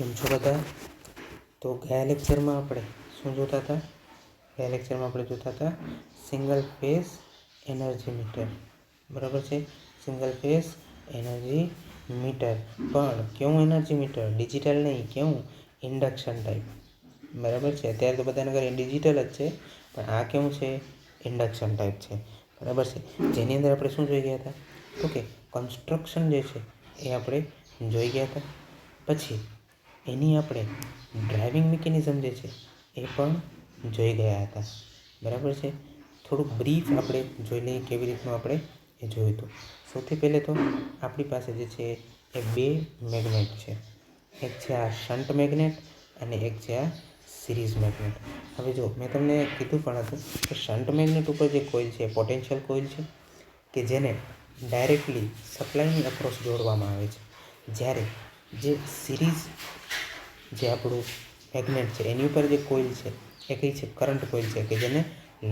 કેમ છો બધા? તો ગયા લેક્ચરમાં આપણે શું જોતા હતા? ગયા લેક્ચરમાં આપણે જોતા હતા સિંગલ ફેઝ એનર્જી મીટર. બરાબર છે? Single phase energy metre. પણ કેવું એનર્જી મીટર? ડિજિટલ નહીં, કેવું? Induction type. બરાબર છે? અત્યારે તો બધાને ઘરે ડિજિટલ જ છે, પણ આ કેવું છે? ઇન્ડક્શન ટાઈપ છે. બરાબર છે? જેની અંદર આપણે શું જોઈ ગયા હતા? તો કે કન્સ્ટ્રક્શન જે છે એ આપણે જોઈ ગયા હતા. પછી એની આપણે ડ્રાઇવિંગ મિકેનિઝમ જે છે એ પણ જોઈ ગયા હતા. બરાબર છે? થોડુંક બ્રીફ આપણે જોઈ લઈએ કેવી રીતનું આપણે એ જોયું હતું. સૌથી પહેલાં તો આપણી પાસે જે છે એ બે મેગ્નેટ છે. એક છે આ શન્ટ મેગ્નેટ અને એક છે આ સિરીઝ મેગ્નેટ. હવે જો મેં તમને કીધું પણ હતું કે શન્ટ મેગ્નેટ ઉપર જે કોઇલ છે એ પોટેન્શિયલ કોઇલ છે કે જેને ડાયરેક્ટલી સપ્લાયની અક્રોસ જોડવામાં આવે છે. જ્યારે જે સિરીઝ જે આપણું મેગ્નેટ છે એની ઉપર જે કોઇલ છે એ કઈ છે? કરંટ કોઇલ છે કે જેને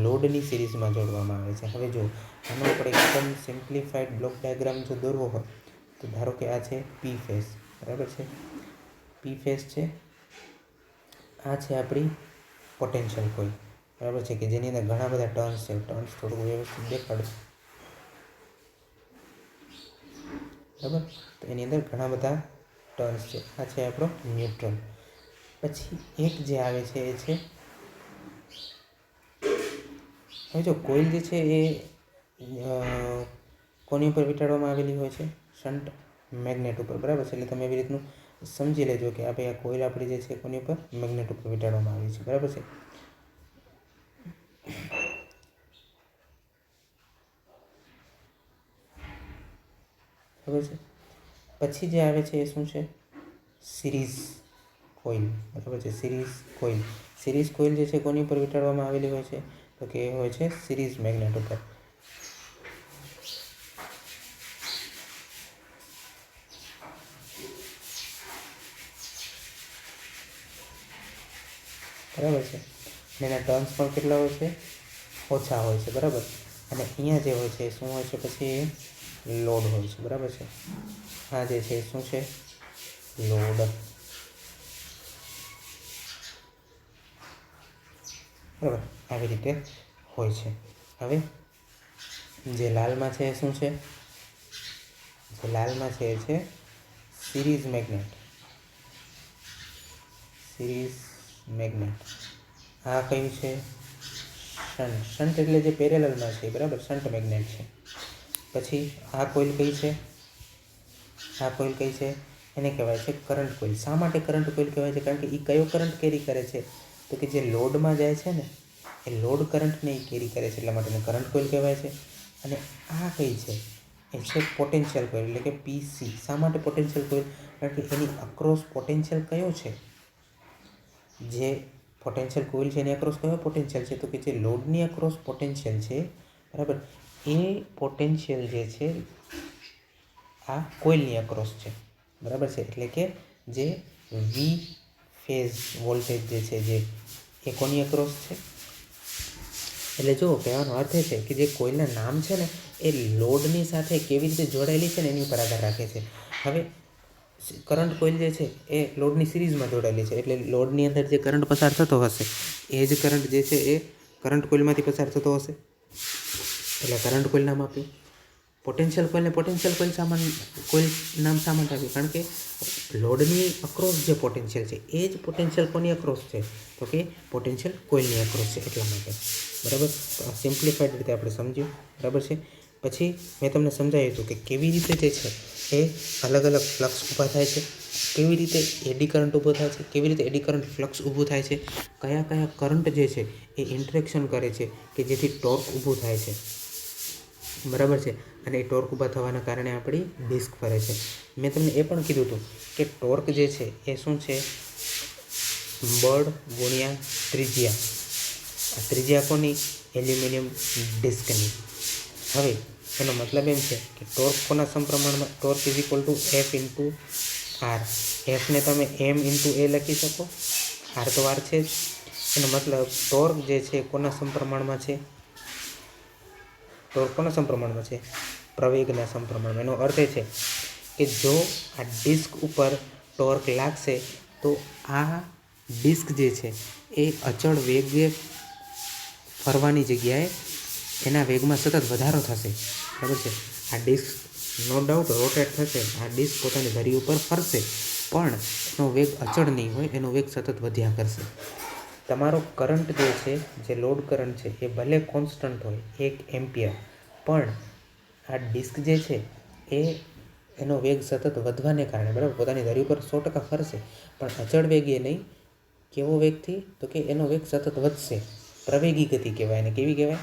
લોડની સિરીઝમાં જોડવામાં આવે છે. હવે જો આનો આપણે એકદમ સિમ્પ્લિફાઈડ બ્લોક ડાયાગ્રામ જો દોરવો હોય તો ધારો કે આ છે પી ફેઝ. બરાબર છે? પી ફેઝ છે. આ છે આપણી પોટેન્શિયલ કોઇલ. બરાબર છે? કે જેની અંદર ઘણા બધા ટર્ન્સ છે. ટર્ન્સ થોડુંક વ્યવસ્થિત દેખાડું. બરાબર? તો એની અંદર ઘણા બધા ટર્ન્સ છે. આ છે આપણો ન્યુટ્રલ. પછી એક જે આવે છે એ છે, હવે જો કોઇલ જે છે એ કોની ઉપર વીંટાળવામાં આવેલી હોય છે? શન્ટ મેગ્નેટ ઉપર. બરાબર છે? એટલે તમે એવી રીતનું સમજી લેજો કે આ ભાઈ આ કોઇલ આપણી જે છે કોની ઉપર? મેગ્નેટ ઉપર વીંટાળવામાં આવી છે. બરાબર છે? બરાબર છે? પછી જે આવે છે એ શું છે? Series coil. બરાબર છે? Series coil. સિરીઝ કોઇલ જે છે કોની ઉપર વીંટાળવામાં આવેલી હોય છે? તો કે એ હોય છે સિરીઝ મેગ્નેટ ઉપર. બરાબર છે? અને એના ટર્ન્સ પણ કેટલા હોય છે? ઓછા હોય છે. બરાબર? અને અહીંયા જે હોય છે એ શું હોય છે? પછી લોડ હોય છે. બરાબર છે? આ જે છે એ શું છે? લોડ. બરાબર? આવી રીતે હોય છે. હવે જે લાલમાં છે એ શું છે? જે લાલમાં છે એ છે સિરીઝ મેગ્નેટ. Series magnet. આ કયું છે? શન્ટ. શન્ટ એટલે જે પેરેલલમાં છે. બરાબર? શન્ટ મેગ્નેટ છે. પછી આ કોઇલ કઈ છે? આ કોઇલ કઈ છે? એને કહેવાય છે કરંટ કોઇલ. શા માટે કરંટ કોઇલ કહેવાય છે? કારણ કે એ કયો કરંટ કેરી કરે છે? તો કે જે લોડમાં જાય છે ને એ લોડ કરંટને એ કેરી કરે છે, એટલા માટે એને કરંટ કોઇલ કહેવાય છે. અને આ કઈ છે? એ છે પોટેન્શિયલ કોઇલ એટલે કે પીસી. શા માટે પોટેન્શિયલ કોઇલ? કારણ કે એની અક્રોસ પોટેન્શિયલ કયો છે? જે પોટેન્શિયલ કોઇલ છે એની અક્રોસ કયો પોટેન્શિયલ છે? તો કે જે લોડની અક્રોસ પોટેન્શિયલ છે, બરાબર, એ પોટેન્શિયલ જે છે આ કોઇલની અક્રોસ છે. બરાબર છે? એટલે કે જે વી ફેઝ વોલ્ટેજ જે છે જે એ કોની અક્રોસ છે? એટલે જો કહેવાનો અર્થ એ છે કે જે કોઇલના નામ છે ને એ લોડની સાથે કેવી રીતે જોડાયેલી છે ને એની ઉપર આધાર રાખે છે. હવે કરંટ કોઇલ જે છે એ લોડની સિરીઝમાં જોડાયેલી છે, એટલે લોડની અંદર જે કરંટ પસાર થતો હશે એ જ કરંટ જે છે એ કરંટ કોઇલમાંથી પસાર થતો હશે. એટલે કરંટ કોઇલ નામ આપ્યું. પોટેન્શિયલ કોઇલને પોટેન્શિયલ કોઇલ કોઇલ નામ શા માટે આપ્યું? કારણ કે લોડની અક્રોસ જે પોટેન્શિયલ છે એ જ પોટેન્શિયલ કોની અક્રોસ છે? તો કે પોટેન્શિયલ કોઇલની અક્રોસ છે, એટલા માટે. બરાબર? તો આ સિમ્પ્લિફાઈડ રીતે આપણે સમજ્યું. બરાબર છે? પછી મેં તમને સમજાવ્યું હતું કે કેવી રીતે જે છે એ અલગ અલગ ફ્લક્સ ઊભા થાય છે, કેવી રીતે એડી કરંટ ઊભો થાય છે, કેવી રીતે એડી કરંટ ફ્લક્સ ઊભું થાય છે, કયા કયા કરંટ જે છે એ ઇન્ટરેક્શન કરે છે કે જેથી ટોર્ક ઊભું થાય છે. બરાબર છે? અને એ ટોર્ક ઊભા થવાના કારણે આપણી ડિસ્ક ફરે છે. મેં તમને એ પણ કીધું હતું કે ટોર્ક જે છે એ શું છે? બળ ગુણ્યા ત્રિજ્યા. આ ત્રિજ્યા કોની? એલ્યુમિનિયમ ડિસ્કની. હવે એનો મતલબ એમ છે કે ટોર્ક કોના સમપ્રમાણમાં? Torque is equal to F into R. એફને તમે એમ ઇન્ટુ એ લખી શકો, આર તો આર છે જ. એનો મતલબ ટોર્ક જે છે કોના સમપ્રમાણમાં છે? ટોર્ક કોના સમપ્રમાણમાં છે? પ્રવેગના સમપ્રમાણમાં. એનો અર્થ એ છે કે જો આ ડિસ્ક ઉપર ટોર્ક લાગશે તો આ ડિસ્ક જે છે એ અચળ વેગે ફરવાની જગ્યાએ એના વેગમાં સતત વધારો થશે, બરાબર છે. આ ડિસ્ક નો ડાઉટ રોટેટ થશે, આ ડિસ્ક પોતાની ધરી ઉપર ફરશે, પણ એનો વેગ અચળ નહીં હોય, એનો વેગ સતત વધ્યા કરશે. તમારો કરંટ જે લોડ કરંટ છે એ ભલે કોન્સ્ટન્ટ હોય 1 એમ્પિયર, પણ આ ડિસ્ક જે છે એ એનો વેગ સતત વધવાને કારણે, બરાબર, પોતાની ધરી ઉપર 100% ફરશે, પણ અચળ વેગે નહીં. કેવો વેગથી? તો કે એનો વેગ સતત વધશે. પ્રવેગી ગતિ કહેવાય એને. કેવી કહેવાય?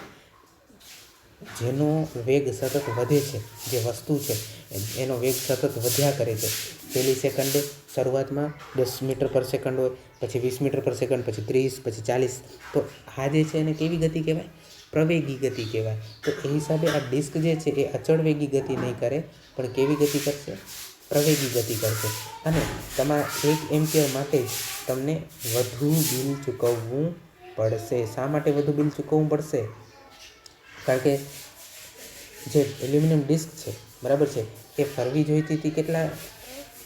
જેનો વેગ સતત વધે છે, જે વસ્તુ છે એનો વેગ સતત વધ્યા કરે છે. પહેલી સેકન્ડે શરૂઆતમાં 10 મીટર પર સેકન્ડ હોય, પછી 20 મીટર પર સેકન્ડ, પછી 30, પછી 40. તો આ જે છે એને કેવી ગતિ કહેવાય? પ્રવેગી ગતિ કહેવાય. તો એ હિસાબે આ ડિસ્ક જે છે એ અચળ વેગી ગતિ નહીં કરે, પણ કેવી ગતિ કરશે? પ્રવેગી ગતિ કરશે. અને તમારા 1 એમ્પિયર માટે જ તમને વધુ બિલ ચૂકવવું પડશે. શા માટે વધુ બિલ ચૂકવવું પડશે? કારણ કે જે એલ્યુમિનિયમ ડિસ્ક છે, બરાબર છે, એ ફરવી જોઈતી હતી કેટલા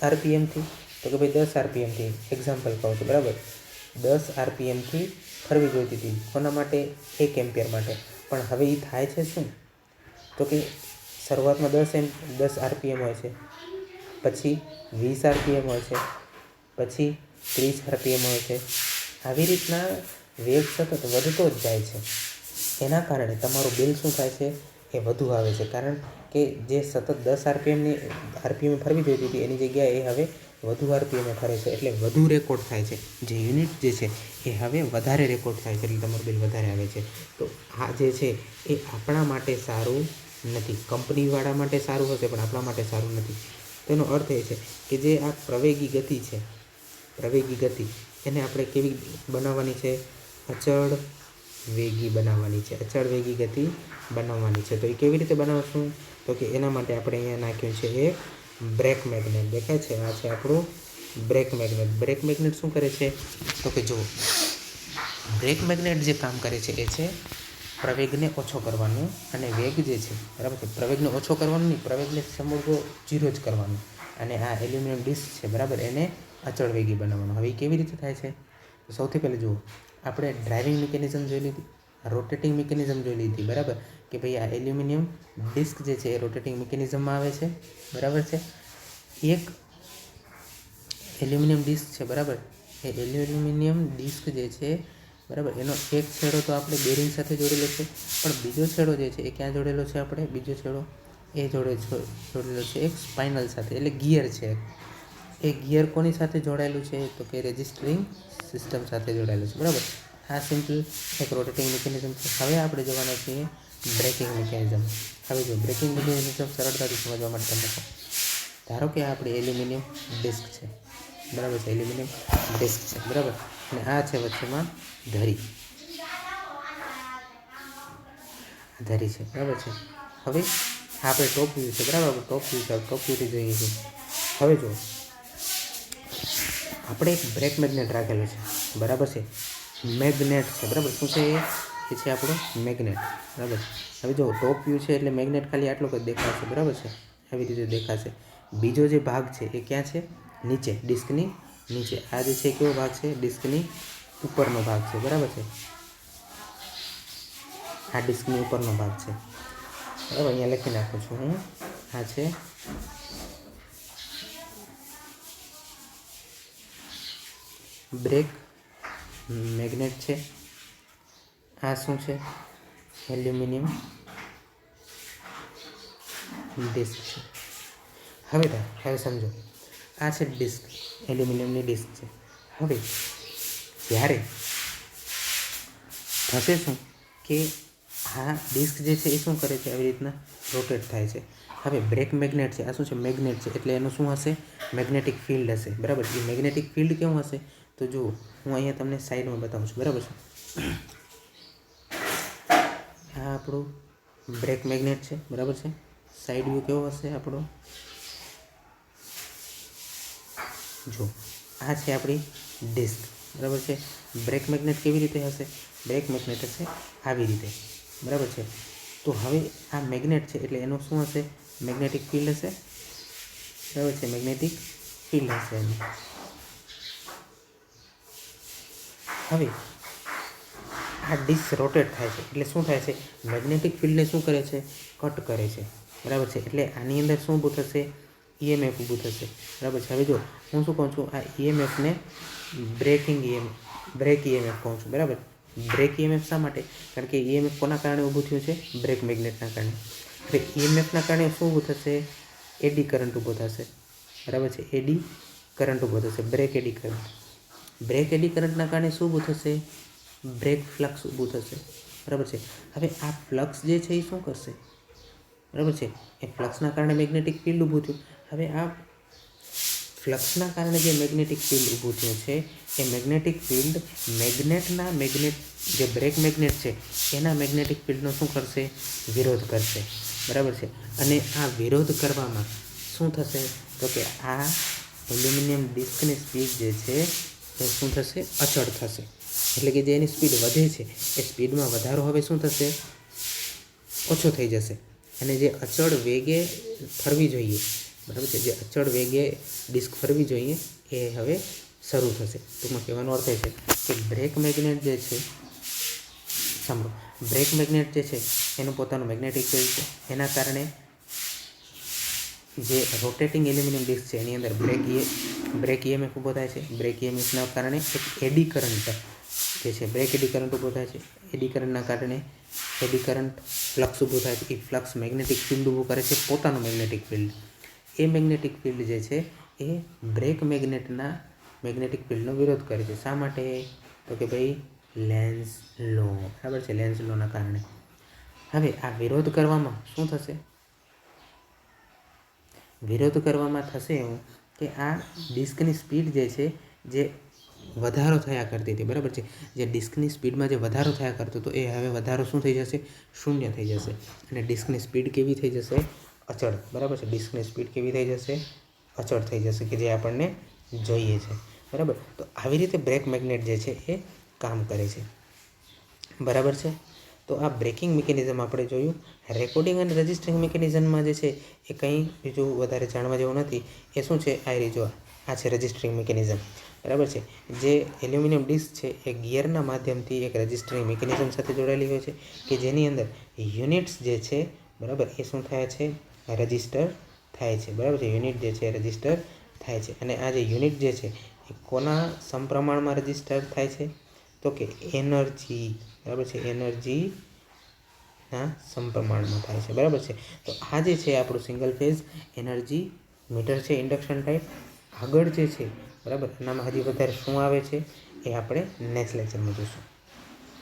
આરપીએમથી? તો કે ભાઈ 10 આરપીએમથી. એક્ઝામ્પલ કહું છું, બરાબર, 10 આરપીએમથી ફરવી જોઈતી હતી. કોના માટે? 1 એમ્પિયર માટે. પણ હવે એ થાય છે શું? તો કે શરૂઆતમાં 10 આરપીએમ હોય છે, પછી 20 આરપીએમ હોય છે, પછી 30 આરપીએમ હોય છે. આવી રીતના વેગ સતત વધતો જ જાય છે. એના કારણે તમારું બિલ શું થાય છે? એ વધુ આવે છે. કારણ કે જે સતત 10 આરપીએમ ફરવી જોઈતી હતી એની જગ્યાએ એ હવે વધુ આરપીએમ ફરે છે, એટલે વધુ રેકોર્ડ થાય છે. જે યુનિટ જે છે એ હવે વધારે રેકોર્ડ થાય છે, એટલે તમારું બિલ વધારે આવે છે. તો આ જે છે એ આપણા માટે સારું નથી. કંપનીવાળા માટે સારું હશે, પણ આપણા માટે સારું નથી. તેનો અર્થ એ છે કે જે આ પ્રવેગી ગતિ છે, પ્રવેગી ગતિ, એને આપણે કેવી બનાવવાની છે? અચળ વેગી બનાવવાની છે. અચળ વેગી ગતિ બનાવવાની છે. તો એ કેવી રીતે બનાવશું? તો કે એના માટે આપણે અહીંયા નાખ્યું છે એક બ્રેક મેગ્નેટ. દેખાય છે? આ છે આપણું બ્રેક મેગ્નેટ. બ્રેક મેગ્નેટ શું કરે છે? તો કે જુઓ, બ્રેક મેગ્નેટ જે કામ કરે છે એ છે પ્રવેગને ઓછો કરવાનું, અને વેગ જે છે, બરાબર છે, પ્રવેગને ઓછો કરવાનું નહીં, પ્રવેગને સમૂળગો 0 જ કરવાનું. અને આ એલ્યુમિનિયમ ડિસ્ક છે, બરાબર, એને અચળ વેગી બનાવવાનું. હવે એ કેવી રીતે થાય છે? તો સૌથી પહેલાં જુઓ, આપણે ડ્રાઇવિંગ મિકેનિઝમ જોઈ લીધી, રોટેટિંગ મિકેનિઝમ જોઈ લીધી, બરાબર, કે ભાઈ આ એલ્યુમિનિયમ ડિસ્ક જે છે એ રોટેટિંગ મિકેનિઝમમાં આવે છે, બરાબર છે. એક એલ્યુમિનિયમ ડિસ્ક છે, બરાબર, એ એલ્યુમિનિયમ ડિસ્ક જે છે, બરાબર, એનો એક છેડો તો આપણે બેરિંગ સાથે જોડેલો છે, પણ બીજો છેડો જે છે એ ક્યાં જોડેલો છે? આપણે બીજો છેડો એ જોડેલો છે એક સ્પાઇનલ સાથે, એટલે ગિયર છે. એ ગિયર કોની સાથે જોડાયેલું છે? તો કે રેજિસ્ટરિંગ સિસ્ટમ સાથે જોડાયેલું છે, બરાબર. આ સિમ્પલ એક રોટેટિંગ મિકેનિઝમ છે. હવે આપણે જવાના છીએ બ્રેકિંગ મિકેનિઝમ. હવે જો બ્રેકિંગ મિકેનિઝમ સરળતાથી સમજવા માટે તમને કહું. ધારો કે આ આપણી એલ્યુમિનિયમ ડિસ્ક છે, બરાબર છે, એલ્યુમિનિયમ ડિસ્ક છે, બરાબર, અને આ છે વચ્ચેમાં ધરી, ધરી છે, બરાબર છે. હવે આપણે ટોપ વ્યૂ છે, બરાબર, ટોપ વ્યૂથી જોઈએ છીએ. હવે જો આપણે એક બ્રેક મેગ્નેટ રાખેલો છે, બરાબર છે, મેગ્નેટ છે, બરાબર. શું છે એ છે આપણું મેગ્નેટ, બરાબર. હવે જો ટોપ વ્યૂ છે એટલે મેગ્નેટ ખાલી આટલો જ દેખાશે, બરાબર છે, આવી રીતે દેખાશે. બીજો જે ભાગ છે એ ક્યાં છે? નીચે, ડિસ્કની નીચે. આ જે છે કેવો ભાગ છે? ડિસ્કની ઉપરનો ભાગ છે, બરાબર છે. આ ડિસ્કની ઉપરનો ભાગ છે, બરાબર. અહીંયા લખી નાખું છું હું. આ છે બ્રેક મેગ્નેટ છે. આ શું છે? એલ્યુમિનિયમ ડિસ્ક છે. હવે સમજો, આ છે ડિસ્ક, એલ્યુમિનિયમની ડિસ્ક છે. હવે જ્યારે થશે શું કે આ ડિસ્ક જે છે એ શું કરે છે? આવી રીતના રોટેટ થાય છે. હવે બ્રેક મેગ્નેટ છે, આ શું છે? મેગ્નેટ છે, એટલે એનું શું હશે? મેગ્નેટિક ફિલ્ડ હશે, બરાબર. એ મેગ્નેટિક ફિલ્ડ કેવું હશે? તો જુઓ, હું અહીંયા તમને સાઈડમાં બતાવું છું, બરાબર છે. આ આપણું બ્રેક મેગ્નેટ છે, બરાબર છે. સાઈડ વ્યૂ કેવો હશે આપણો? જો આ છે આપણી ડિસ્ક, બરાબર છે. બ્રેક મેગ્નેટ કેવી રીતે હશે? બ્રેક મેગ્નેટ હશે આવી રીતે, બરાબર છે. તો હવે આ મેગ્નેટ છે એટલે એનું શું હશે? મેગ્નેટિક ફિલ્ડ હશે, બરાબર છે. મેગ્નેટિક ફિલ્ડ હશે એનું. હવે આ ડિસ્ક રોટેટ થાય છે એટલે શું થાય છે, મેગ્નેટિક ફિલ્ડને શું કરે છે, કટ કરે છે, બરાબર છે. એટલે આની અંદર શું ઊભું થશે, ઈએમએફ ઊભું થશે, બરાબર છે. હવે જો હું શું કહું છું, આ ઈએમએફને બ્રેક ઈએમએફ કહું છું, બરાબર. બ્રેક ઈએમએફ શા માટે, કારણ કે ઈએમએફ કોના કારણે ઊભું થયું છે, બ્રેક મેગ્નેટના કારણે. હવે ઈએમએફના કારણે શું ઊભું થશે, એડી કરંટ ઊભો થશે, બરાબર છે. એડી કરંટ ઊભો થશે, બ્રેક એડી કરંટ. બ્રેક એડી કરંટના કારણે શું ઊભું થશે, બ્રેક ફ્લક્સ ઊભું થશે, બરાબર છે. હવે આ ફ્લક્સ જે છે એ શું કરશે, બરાબર છે, એ ફ્લક્સના કારણે મેગ્નેટિક ફિલ્ડ ઊભું થયું. હવે આ ફ્લક્સના કારણે જે મેગ્નેટિક ફિલ્ડ ઊભું થયું છે એ મેગ્નેટિક ફિલ્ડ મેગ્નેટ જે બ્રેક મેગ્નેટ છે એના મેગ્નેટિક ફિલ્ડનો શું કરશે, વિરોધ કરશે, બરાબર છે. અને આ વિરોધ કરવામાં શું થશે, તો કે આ એલ્યુમિનિયમ ડિસ્કની સ્પીડ જે છે એ શું થશે, અચળ થશે. એટલે કે જે એની સ્પીડ વધે છે એ સ્પીડમાં વધારો હવે શું થશે, ઓછો થઈ જશે. અને જે અચળ વેગે ફરવી જોઈએ, બરાબર છે, જે અચળ વેગે ડિસ્ક ફરવી જોઈએ એ હવે શરૂ થશે. ટૂંકમાં કહેવાનો અર્થ એ છે કે બ્રેક મેગ્નેટ જે છે, સાંભળો, બ્રેક મેગ્નેટ જે છે એનું પોતાનું મેગ્નેટિક ફિલ્ડ છે. એના કારણે જે રોટેટિંગ એલ્યુમિનિયમ ડિસ્ક છે એની અંદર બ્રેક ઈએમએફ ઊભો થાય છે. બ્રેક ઈએમએફના કારણે એક એડી કરંટ જે છે, બ્રેક એડી કરંટ ઊભો થાય છે. એડી કરંટના કારણે એડી કરંટ ફ્લક્સ ઊભું થાય છે. એ ફ્લક્સ મેગ્નેટિક ફિલ્ડ ઊભું કરે છે, પોતાનું મેગ્નેટિક ફિલ્ડ. એ મેગ્નેટિક ફિલ્ડ જે છે એ બ્રેક મેગ્નેટના મેગ્નેટિક ફિલ્ડનો વિરોધ કરે છે. શા માટે, તો કે ભાઈ લેન્ઝ લો, બરાબર છે, લેન્ઝ લોના કારણે. હવે આ વિરોધ કરવામાં શું થશે, વિરોધ કરવામાં થશે એવું કે આ ડિસ્કની સ્પીડ જે છે, જે વધારો થયા કરતી હતી, બરાબર છે, જે ડિસ્કની સ્પીડમાં જે વધારો થયા કરતો હતો એ હવે વધારો શું થઈ જશે, શૂન્ય થઈ જશે. અને ડિસ્કની સ્પીડ કેવી થઈ જશે, અચળ, બરાબર છે. ડિસ્કની સ્પીડ કેવી થઈ જશે, અચળ થઈ જશે, કે જે આપણને જોઈએ છે, બરાબર. તો આવી રીતે બ્રેક મેગ્નેટ જે છે એ કામ કરે છે, બરાબર છે. તો આ બ્રેકિંગ મિકેનિઝમ આપણે જોયું. રેકોર્ડિંગ અને રજિસ્ટરિંગ મિકેનિઝમમાં જે છે એ કંઈ બીજું વધારે જાણવા જેવું નથી. એ શું છે, આ રહી જો, આ છે રજિસ્ટરિંગ મિકેનિઝમ, બરાબર છે. જે એલ્યુમિનિયમ ડિસ્ક છે એ ગિયરના માધ્યમથી એક રજિસ્ટરિંગ મિકેનિઝમ સાથે જોડાયેલી હોય છે, કે જેની અંદર યુનિટ્સ જે છે, બરાબર, એ શું થાય છે, રજિસ્ટર થાય છે, બરાબર છે. યુનિટ જે છે રજિસ્ટર થાય છે. અને આ જે યુનિટ જે છે એ કોના સમપ્રમાણમાં રજિસ્ટર થાય છે, તો કે એનર્જી, બરાબર છે, એનર્જીના સમપ્રમાણમાં થાય છે, બરાબર છે. તો આ જે છે આપણું સિંગલ ફેઝ એનર્જી મીટર છે, ઇન્ડક્શન ટાઈપ. આગળ જે છે, બરાબર, એનામાં હજી વધારે શું આવે છે એ આપણે નેક્સ્ટ લેક્ચરમાં જોઈશું.